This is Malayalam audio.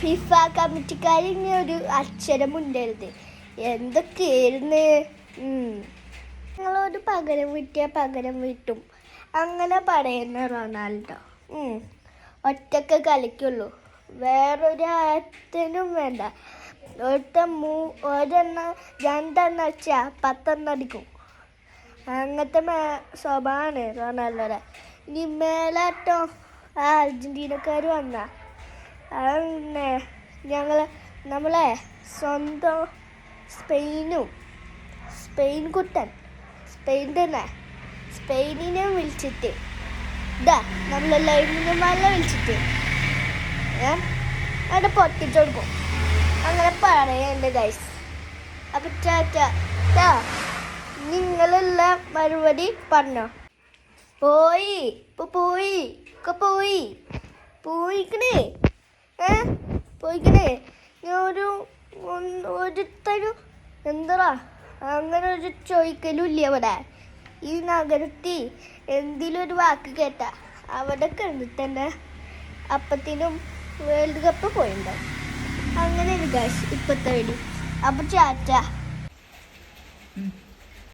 ഫിഫ കമ്മിറ്റിക്കാരിങ്ങനെ ഒരു അക്ഷരം ഉണ്ടായിരുന്നത് എന്തൊക്കെയായിരുന്നു. ഞങ്ങളോട് പകരം വീട്ടിയാൽ പകരം വീട്ടും അങ്ങനെ പറയുന്ന റൊണാൾഡോ. ഒറ്റക്ക് കളിക്കുള്ളൂ, വേറൊരാത്തിനും വേണ്ട. ഒരെണ്ണം രണ്ടെണ്ണം വെച്ചാൽ 10 അടിക്കും. അങ്ങനത്തെ സ്വഭാവമാണ് റൊണാൾഡോയുടെ. ഇനി മേലാട്ടോ ആ അർജൻറ്റീനക്കാർ വന്ന അങ്ങനെ നമ്മളെ സ്വന്തം സ്പെയിൻ കുട്ടൻ സ്പെയിനിനെ വിളിച്ചിട്ട് നമ്മളെ ലൈമിനുമാരെ വിളിച്ചിട്ട് അവിടെ പൊട്ടിച്ചു കൊടുക്കും. അങ്ങനെ പറയണ്ട് ഗൈസ്. അപ്പം ടാ നിങ്ങളുള്ള മറുപടി പറഞ്ഞോ. പോയിക്കണേ ഞാൻ ഒരുത്തരും എന്താ അങ്ങനെ ഒരു ചോദിക്കലും ഇല്ല അവിടെ. ഈ നഗരത്തിൽ എന്തെങ്കിലും ഒരു വാക്ക് കേട്ട അവിടെ കണ്ടിട്ട് അപ്പത്തിനും വേൾഡ് കപ്പ് പോയിണ്ടാവും. അങ്ങനെ ഒരു ഗൈസ് ഇപ്പോഴത്തെ വീഡിയോ. അപ്പം ചാറ്റ.